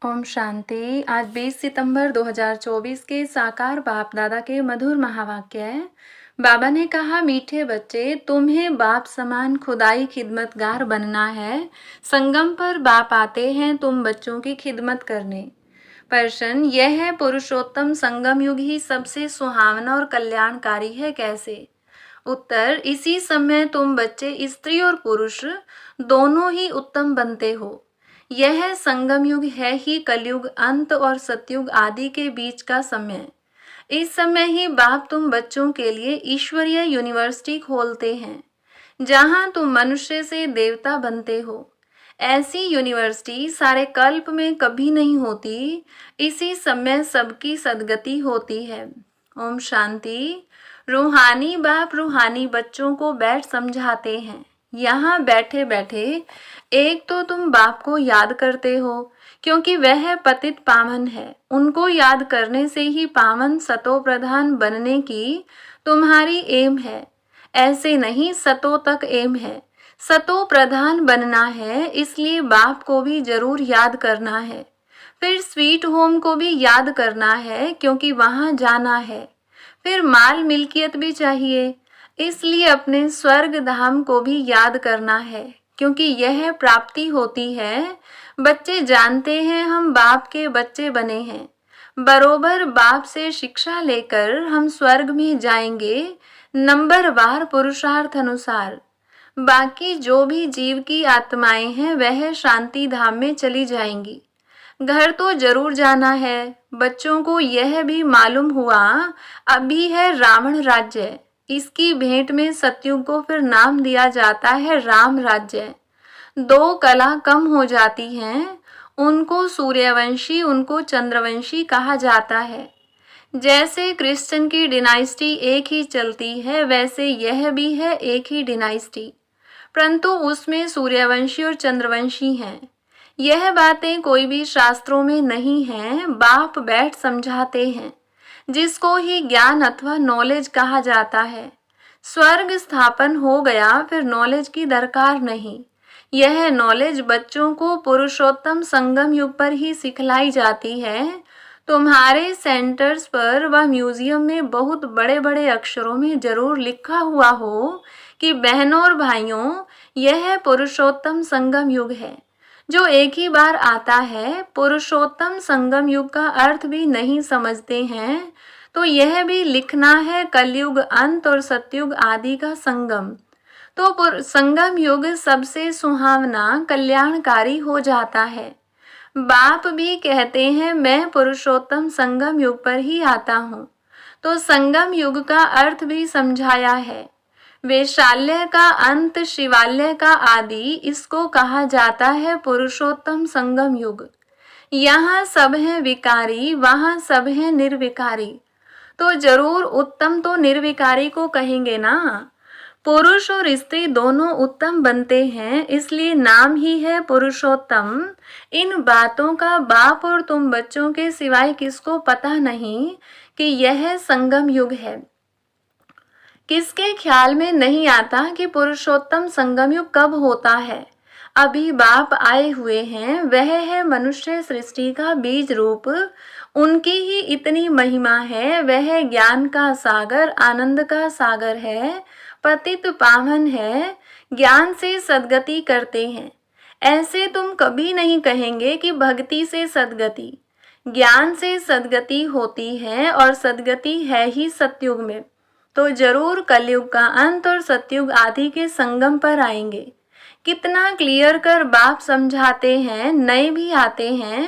ओम शांति। आज 20 सितंबर 2024 के साकार बाप दादा के मधुर महावाक्य है। बाबा ने कहा, मीठे बच्चे, तुम्हें बाप समान खुदाई खिदमतगार बनना है। संगम पर बाप आते हैं तुम बच्चों की खिदमत करने। प्रश्न यह है, पुरुषोत्तम संगम युग ही सबसे सुहावना और कल्याणकारी है, कैसे? उत्तर, इसी समय तुम बच्चे स्त्री और पुरुष दोनों ही उत्तम बनते हो। यह संगम युग है ही कलयुग अंत और सतयुग आदि के बीच का समय। इस समय ही बाप तुम बच्चों के लिए ईश्वरीय यूनिवर्सिटी खोलते हैं, जहां तुम मनुष्य से देवता बनते हो। ऐसी यूनिवर्सिटी सारे कल्प में कभी नहीं होती। इसी समय सबकी सद्गति होती है। ओम शांति। रूहानी बाप रूहानी बच्चों को बैठ समझाते हैं। यहाँ बैठे बैठे एक तो तुम बाप को याद करते हो, क्योंकि वह पतित पावन है। उनको याद करने से ही पावन सतो प्रधान बनने की तुम्हारी एम है। ऐसे नहीं, सतो तक एम है। सतो प्रधान बनना है, इसलिए बाप को भी जरूर याद करना है। फिर स्वीट होम को भी याद करना है, क्योंकि वहां जाना है। फिर माल मिल्कियत भी चाहिए, इसलिए अपने स्वर्ग धाम को भी याद करना है, क्योंकि यह प्राप्ति होती है। बच्चे जानते हैं हम बाप के बच्चे बने हैं। बरोबर बाप से शिक्षा लेकर हम स्वर्ग में जाएंगे, नंबरवार पुरुषार्थ अनुसार। बाकी जो भी जीव की आत्माएं हैं वह शांति धाम में चली जाएंगी। घर तो जरूर जाना है। बच्चों को यह भी मालूम हुआ, अभी है रावण राज्य। इसकी भेंट में सतयुग को फिर नाम दिया जाता है राम राज्य। दो कला कम हो जाती हैं, उनको सूर्यवंशी उनको चंद्रवंशी कहा जाता है। जैसे क्रिश्चियन की डिनाइस्टी एक ही चलती है, वैसे यह भी है एक ही डिनाइस्टी, परंतु उसमें सूर्यवंशी और चंद्रवंशी हैं। यह बातें कोई भी शास्त्रों में नहीं हैं, बाप बैठ समझाते हैं, जिसको ही ज्ञान अथवा नॉलेज कहा जाता है। स्वर्ग स्थापन हो गया, फिर नॉलेज की दरकार नहीं। यह नॉलेज बच्चों को पुरुषोत्तम संगम युग पर ही सिखलाई जाती है। तुम्हारे सेंटर्स पर व म्यूजियम में बहुत बड़े बड़े अक्षरों में जरूर लिखा हुआ हो कि बहनों और भाइयों, यह पुरुषोत्तम संगम युग है, जो एक ही बार आता है। पुरुषोत्तम संगम युग का अर्थ भी नहीं समझते हैं, तो यह भी लिखना है कलयुग अंत और सतयुग आदि का संगम। तो संगम युग सबसे सुहावना कल्याणकारी हो जाता है। बाप भी कहते हैं, मैं पुरुषोत्तम संगम युग पर ही आता हूँ। तो संगम युग का अर्थ भी समझाया है। वैशाल्य का अंत, शिवालय का आदि, इसको कहा जाता है पुरुषोत्तम संगम युग। यहाँ सब है विकारी, वहाँ सब है निर्विकारी। तो जरूर उत्तम तो निर्विकारी को कहेंगे ना। पुरुष और स्त्री दोनों उत्तम बनते हैं, इसलिए नाम ही है पुरुषोत्तम। इन बातों का बाप और तुम बच्चों के सिवाय किसको पता नहीं कि यह संगम युग है। किसके ख्याल में नहीं आता कि पुरुषोत्तम संगम युग कब होता है। अभी बाप आए हुए हैं, वह है मनुष्य सृष्टि का बीज रूप। उनकी ही इतनी महिमा है। वह ज्ञान का सागर, आनंद का सागर है, पतित पावन है, ज्ञान से सद्गति करते हैं। ऐसे तुम कभी नहीं कहेंगे कि भक्ति से सद्गति। ज्ञान से सद्गति होती है, और सद्गति है ही सतयुग में। तो जरूर कलयुग का अंत और सतयुग आदि के संगम पर आएंगे। कितना क्लियर कर बाप समझाते हैं। नए भी आते हैं,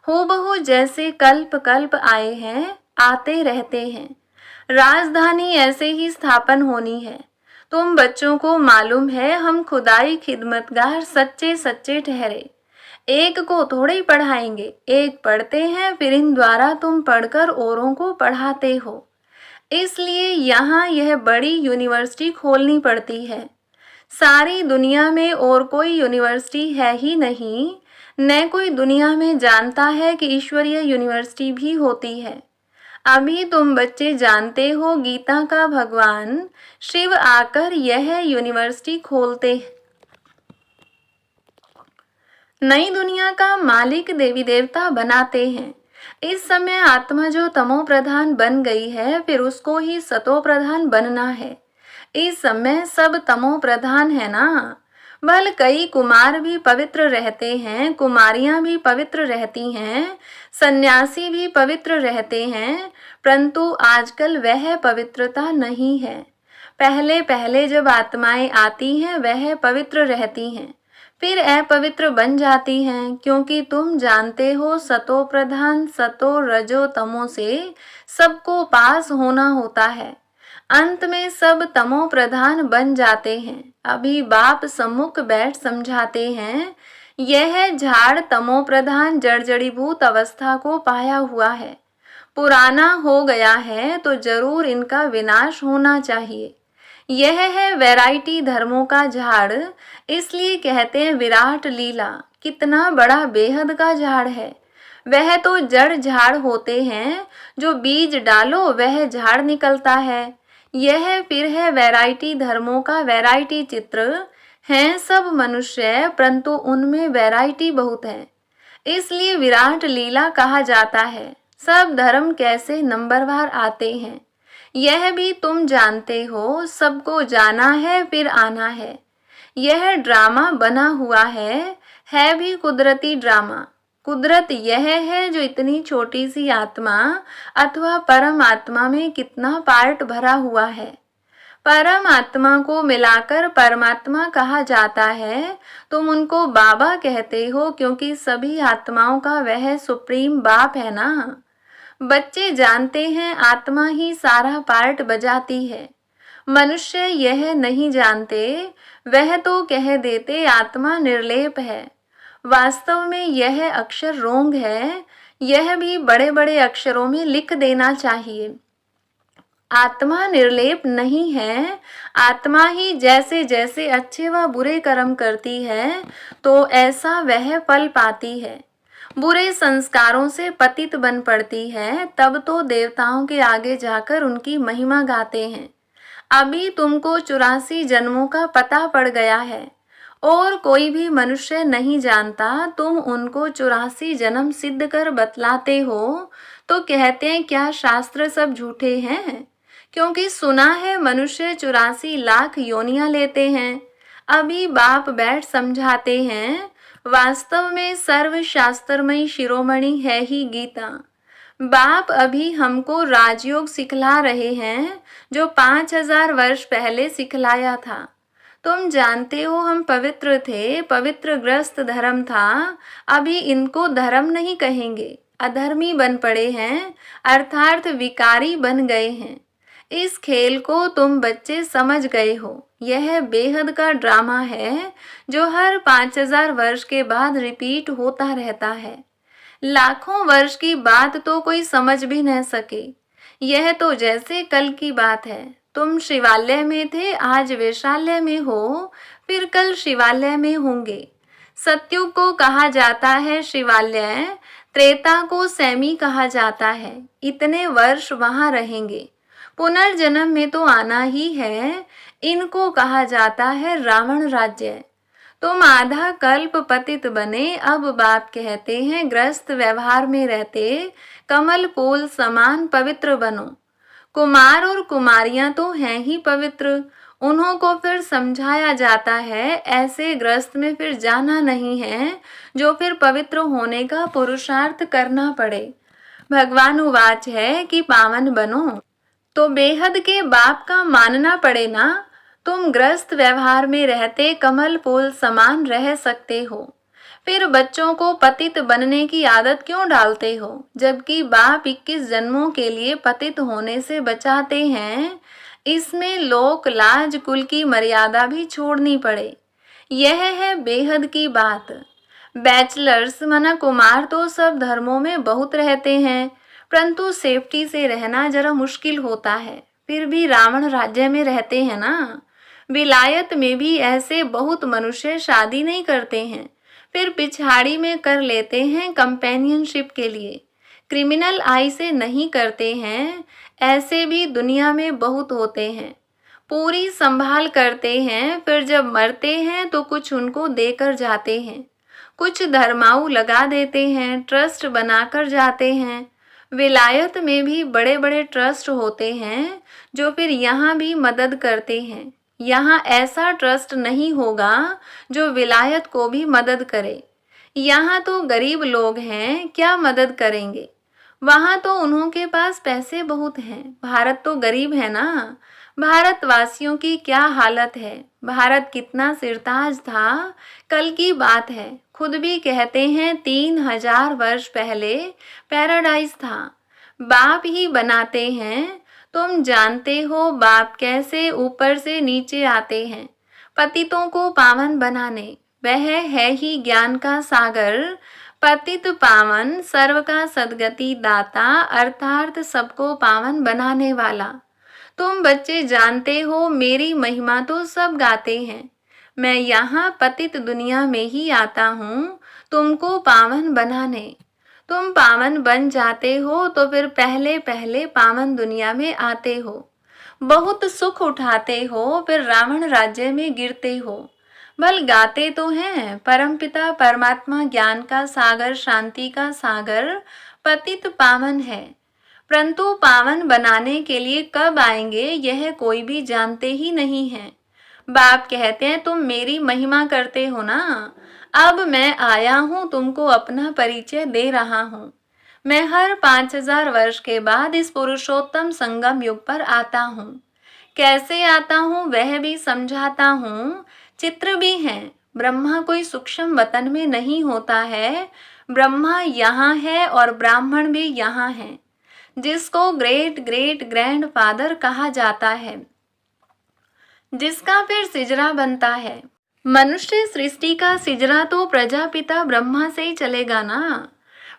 हूबहू जैसे कल्प कल्प आए हैं, आते रहते हैं। राजधानी ऐसे ही स्थापन होनी है। तुम बच्चों को मालूम है, हम खुदाई खिदमतगार सच्चे सच्चे ठहरे। एक को थोड़े ही पढ़ाएंगे, एक पढ़ते हैं, फिर इन द्वारा तुम पढ़कर औरों को पढ़ाते हो। इसलिए यहाँ यह बड़ी यूनिवर्सिटी खोलनी पड़ती है। सारी दुनिया में और कोई यूनिवर्सिटी है ही नहीं। न कोई दुनिया में जानता है कि ईश्वरीय यूनिवर्सिटी भी होती है। अभी तुम बच्चे जानते हो, गीता का भगवान शिव आकर यह यूनिवर्सिटी खोलते। नई दुनिया का मालिक देवी देवता बनाते हैं। इस समय आत्मा जो तमो प्रधान बन गई है, फिर उसको ही सतो प्रधान बनना है। इस समय सब तमो प्रधान है ना। भल कई कुमार भी पवित्र रहते हैं, कुमारियां भी पवित्र रहती हैं, सन्यासी भी पवित्र रहते हैं, परंतु आजकल वह पवित्रता नहीं है। पहले पहले जब आत्माएं आती हैं वह पवित्र रहती हैं, फिर अपवित्र बन जाती हैं, क्योंकि तुम जानते हो सतो प्रधान सतो रजो तमो से सबको पास होना होता है। अंत में सब तमो प्रधान बन जाते हैं। अभी बाप सम्मुख बैठ समझाते हैं, यह झाड़ तमो प्रधान जड़जड़ीभूत अवस्था को पाया हुआ है, पुराना हो गया है, तो जरूर इनका विनाश होना चाहिए। यह है वैरायटी धर्मों का झाड़, इसलिए कहते हैं विराट लीला। कितना बड़ा बेहद का झाड़ है। वह तो जड़ झाड़ होते हैं, जो बीज डालो वह झाड़ निकलता है। यह फिर है वैरायटी धर्मों का वैरायटी चित्र। हैं सब मनुष्य, परंतु उनमें वैरायटी बहुत है, इसलिए विराट लीला कहा जाता है। सब धर्म कैसे नंबरवार आते हैं यह भी तुम जानते हो। सबको जाना है फिर आना है। यह ड्रामा बना हुआ है भी कुदरती ड्रामा। कुदरत यह है जो इतनी छोटी सी आत्मा अथवा परम आत्मा में कितना पार्ट भरा हुआ है। परम आत्मा को मिलाकर परमात्मा कहा जाता है। तुम उनको बाबा कहते हो, क्योंकि सभी आत्माओं का वह सुप्रीम बाप है ना। बच्चे जानते हैं आत्मा ही सारा पार्ट बजाती है। मनुष्य यह नहीं जानते, वह तो कह देते आत्मा निर्लेप है। वास्तव में यह अक्षर रोंग है, यह भी बड़े बड़े अक्षरों में लिख देना चाहिए। आत्मा निर्लेप नहीं है। आत्मा ही जैसे जैसे अच्छे व बुरे कर्म करती है, तो ऐसा वह फल पाती है। बुरे संस्कारों से पतित बन पड़ती है, तब तो देवताओं के आगे जाकर उनकी महिमा गाते हैं। अभी तुमको 84 जन्मों का पता पड़ गया है, और कोई भी मनुष्य नहीं जानता। तुम उनको 84 जन्म सिद्ध कर बतलाते हो, तो कहते हैं क्या शास्त्र सब झूठे हैं, क्योंकि सुना है मनुष्य 84 लाख योनियां लेते हैं। अभी बाप बैठ समझाते हैं, वास्तव में सर्वशास्त्रमयी शिरोमणि है ही गीता। बाप अभी हमको राजयोग सिखला रहे हैं, जो 5000 वर्ष पहले सिखलाया था। तुम जानते हो हम पवित्र थे, पवित्र ग्रस्त धर्म था। अभी इनको धर्म नहीं कहेंगे, अधर्मी बन पड़े हैं, अर्थात विकारी बन गए हैं। इस खेल को तुम बच्चे समझ गए हो। यह बेहद का ड्रामा है, जो हर 5000 वर्ष के बाद रिपीट होता रहता है। लाखों वर्ष की बात तो कोई समझ भी न सके। यह तो जैसे कल की बात है। तुम शिवालय में थे, आज वेश्यालय में हो, फिर कल शिवालय में होंगे। सत्युग को कहा जाता है शिवालय, त्रेता को सैमी कहा जाता है। इतने वर्ष वहां रहेंगे। पुनर्जन्म में तो आना ही है। इनको कहा जाता है रावण राज्य। तुम आधा कल्प पतित बने, अब बाप कहते हैं ग्रस्त व्यवहार में रहते कमल फूल समान पवित्र बनो। कुमार और कुमारियां तो हैं ही पवित्र, उन्हों को फिर समझाया जाता है ऐसे ग्रस्त में फिर जाना नहीं है, जो फिर पवित्र होने का पुरुषार्थ करना पड़े। भगवान उवाच है कि पावन बनो, तो बेहद के बाप का मानना पड़े ना। तुम ग्रस्त व्यवहार में रहते कमल फूल समान रह सकते हो, फिर बच्चों को पतित बनने की आदत क्यों डालते हो, जबकि बाप 21 जन्मों के लिए पतित होने से बचाते हैं। इसमें लोक लाज कुल की मर्यादा भी छोड़नी पड़े। यह है बेहद की बात। बैचलर्स मना कुमार तो सब धर्मों में बहुत रहते हैं, परंतु सेफ्टी से रहना जरा मुश्किल होता है। फिर भी रावण राज्य में रहते हैं ना। विलायत में भी ऐसे बहुत मनुष्य शादी नहीं करते हैं, फिर पिछाड़ी में कर लेते हैं कंपेनियनशिप के लिए। क्रिमिनल आई से नहीं करते हैं, ऐसे भी दुनिया में बहुत होते हैं। पूरी संभाल करते हैं, फिर जब मरते हैं तो कुछ उनको देकर जाते हैं। कुछ धर्माऊ लगा देते हैं, ट्रस्ट बनाकर जाते हैं। विलायत में भी बड़े बड़े ट्रस्ट होते हैं जो फिर यहाँ भी मदद करते हैं। यहाँ ऐसा ट्रस्ट नहीं होगा जो विलायत को भी मदद करे। यहाँ तो गरीब लोग हैं, क्या मदद करेंगे। वहाँ तो उन्हों के पास पैसे बहुत हैं। भारत तो गरीब है ना। भारतवासियों की क्या हालत है। भारत कितना सिरताज था, कल की बात है। खुद भी कहते हैं 3000 वर्ष पहले पैराडाइज था। बाप ही बनाते हैं। तुम जानते हो बाप कैसे ऊपर से नीचे आते हैं पतितों को पावन बनाने। वह है ही ज्ञान का सागर, पतित पावन, सर्व का सद्गति दाता, अर्थात सबको पावन बनाने वाला। तुम बच्चे जानते हो मेरी महिमा तो सब गाते हैं। मैं यहाँ पतित दुनिया में ही आता हूँ तुमको पावन बनाने। तुम पावन बन जाते हो तो फिर पहले पहले पावन दुनिया में आते हो। बहुत सुख उठाते हो, फिर रावण राज्य में गिरते हो। बल गाते तो हैं परमपिता परमात्मा ज्ञान का सागर, शांति का सागर, पतित पावन है। परंतु पावन बनाने के लिए कब आएंगे यह कोई भी जानते ही नहीं है। बाप कहते हैं तुम मेरी महिमा करते हो ना। अब मैं आया हूँ, तुमको अपना परिचय दे रहा हूँ। मैं हर 5000 वर्ष के बाद इस पुरुषोत्तम संगम युग पर आता हूँ। कैसे आता हूँ वह भी समझाता हूँ। चित्र भी है। ब्रह्मा कोई सूक्ष्म वतन में नहीं होता है। ब्रह्मा यहाँ है और ब्राह्मण भी यहाँ है, जिसको ग्रेट ग्रेट ग्रैंड फादर कहा जाता है, जिसका फिर सिजरा बनता है। मनुष्य सृष्टि का सिजरा तो प्रजापिता ब्रह्मा से ही चलेगा ना।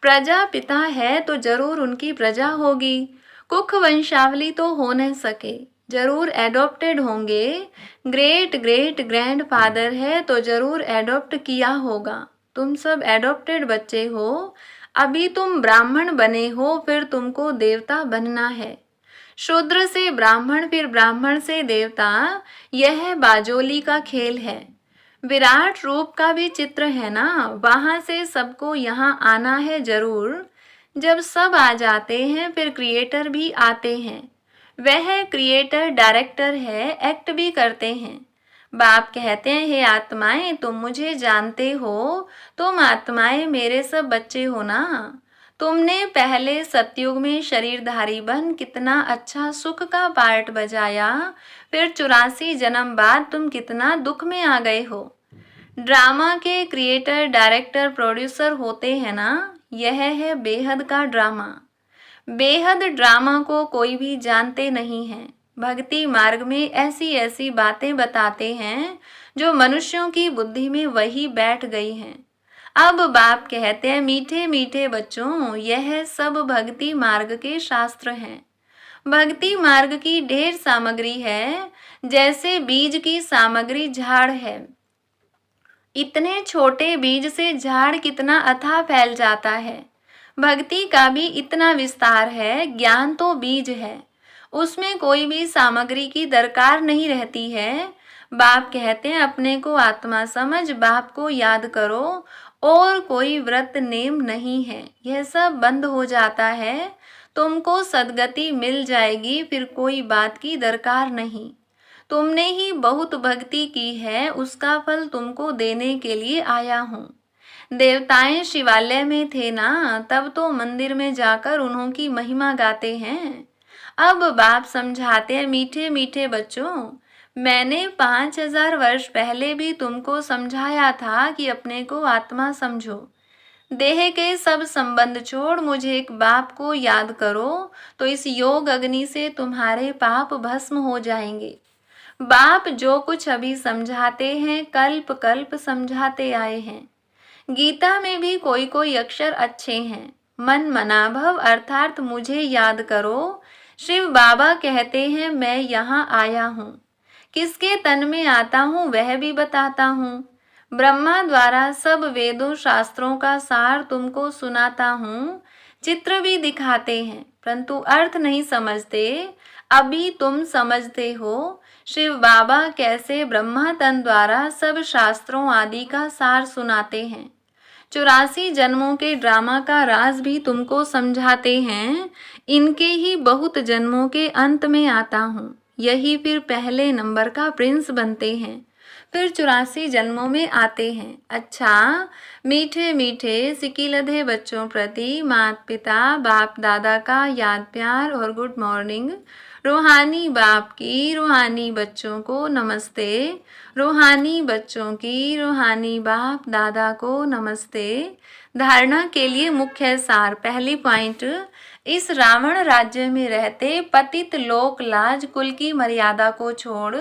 प्रजापिता है तो जरूर उनकी प्रजा होगी। कुख वंशावली तो हो न सके, जरूर एडॉप्टेड होंगे। ग्रेट ग्रेट ग्रैंड फादर है तो जरूर एडॉप्ट किया होगा। तुम सब एडॉप्टेड बच्चे हो। अभी तुम ब्राह्मण बने हो, फिर तुमको देवता बनना है। शूद्र से ब्राह्मण, फिर ब्राह्मण से देवता। यह बाजोली का खेल है। विराट रूप का भी चित्र है ना। वहां से सबको यहाँ आना है जरूर। जब सब आ जाते हैं फिर क्रिएटर भी आते हैं। वह क्रिएटर डायरेक्टर है, एक्ट भी करते हैं। बाप कहते हैं हे आत्माएं तुम मुझे जानते हो, तुम आत्माएं मेरे सब बच्चे हो ना। तुमने पहले सतयुग में शरीरधारी बन कितना अच्छा सुख का पार्ट बजाया, फिर 84 जन्म बाद तुम कितना दुख में आ गए हो। ड्रामा के क्रिएटर डायरेक्टर प्रोड्यूसर होते हैं ना। यह है बेहद का ड्रामा। बेहद ड्रामा को कोई भी जानते नहीं है। भक्ति मार्ग में ऐसी ऐसी बातें बताते हैं जो मनुष्यों की बुद्धि में वही बैठ गई हैं। अब बाप कहते हैं मीठे मीठे बच्चों, यह सब भक्ति मार्ग के शास्त्र हैं। भक्ति मार्ग की ढेर सामग्री है, जैसे बीज की सामग्री झाड़ है। इतने छोटे बीज से झाड़ कितना अथाह फैल जाता है। भक्ति का भी इतना विस्तार है। ज्ञान तो बीज है, उसमें कोई भी सामग्री की दरकार नहीं रहती है। बाप कहते हैं अपने को आत्मा समझ, बाप को याद करो, और कोई व्रत नेम नहीं है। यह सब बंद हो जाता है, तुमको सद्गति मिल जाएगी, फिर कोई बात की दरकार नहीं। तुमने ही बहुत भक्ति की है, उसका फल तुमको देने के लिए आया हूँ। देवताएं शिवालय में थे ना, तब तो मंदिर में जाकर उन्हों की महिमा गाते हैं। अब बाप समझाते हैं मीठे मीठे बच्चों, मैंने 5000 वर्ष पहले भी तुमको समझाया था कि अपने को आत्मा समझो। देह के सब संबंध छोड़ मुझे एक बाप को याद करो, तो इस योग अग्नि से तुम्हारे पाप भस्म हो जाएंगे। बाप जो कुछ अभी समझाते हैं कल्प कल्प समझाते आए हैं। गीता में भी कोई कोई अक्षर अच्छे हैं। मन मनाभव अर्थात मुझे याद करो। शिव बाबा कहते हैं मैं यहाँ आया हूँ। किसके तन में आता हूँ वह भी बताता हूँ। ब्रह्मा द्वारा सब वेदों शास्त्रों का सार तुमको सुनाता हूँ। चित्र भी दिखाते हैं, परंतु अर्थ नहीं समझते। अभी तुम समझते हो शिव बाबा कैसे ब्रह्मा तन द्वारा सब शास्त्रों आदि का सार सुनाते हैं। 84 जन्मों के ड्रामा का राज भी तुमको समझाते हैं। इनके ही बहुत जन्मों के अंत में आता हूँ, यही फिर पहले नंबर का प्रिंस बनते हैं, फिर 84 जन्मों में आते हैं। अच्छा, मीठे मीठे सिकिलधे बच्चों प्रति माता पिता बाप दादा का याद प्यार और गुड मॉर्निंग। रूहानी बाप की रूहानी बच्चों को नमस्ते, रूहानी बच्चों की रूहानी बाप दादा को नमस्ते। धारणा के लिए मुख्य सार। पहली पॉइंट, इस रावण राज्य में रहते पतित लोक लाज कुल की मर्यादा को छोड़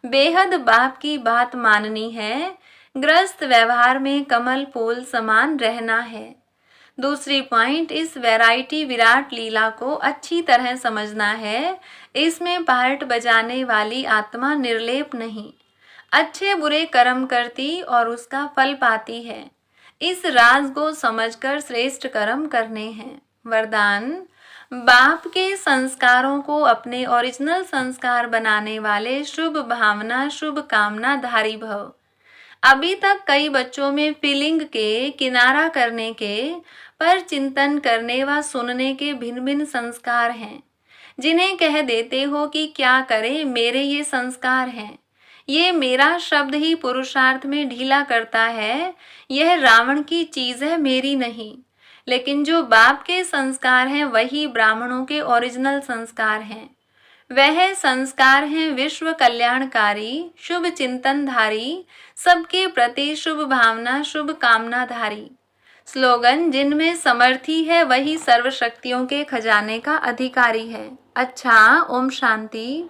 बेहद बाप की बात माननी है। ग्रस्त व्यवहार में कमल फूल समान रहना है। दूसरी पॉइंट, इस वैरायटी विराट लीला को अच्छी तरह समझना है। इसमें पार्ट बजाने वाली आत्मा निर्लेप नहीं, अच्छे बुरे कर्म करती और उसका फल पाती है। इस राज को समझकर श्रेष्ठ कर्म करने हैं। वरदान, बाप के संस्कारों को अपने ओरिजिनल संस्कार बनाने वाले शुभ भावना शुभ कामना धारी भव। अभी तक कई बच्चों में फीलिंग के, किनारा करने के, पर चिंतन करने व सुनने के भिन्न भिन्न संस्कार हैं, जिन्हें कह देते हो कि क्या करें, मेरे ये संस्कार हैं। ये मेरा शब्द ही पुरुषार्थ में ढीला करता है। यह रावण की चीज है, मेरी नहीं। लेकिन जो बाप के संस्कार हैं वही ब्राह्मणों के ओरिजिनल संस्कार हैं। वह संस्कार हैं विश्व कल्याणकारी, शुभ चिंतनधारी, सबके प्रति शुभ भावना शुभ कामनाधारी। स्लोगन, जिनमें समर्थी है वही सर्वशक्तियों के खजाने का अधिकारी है। अच्छा, ओम शांति।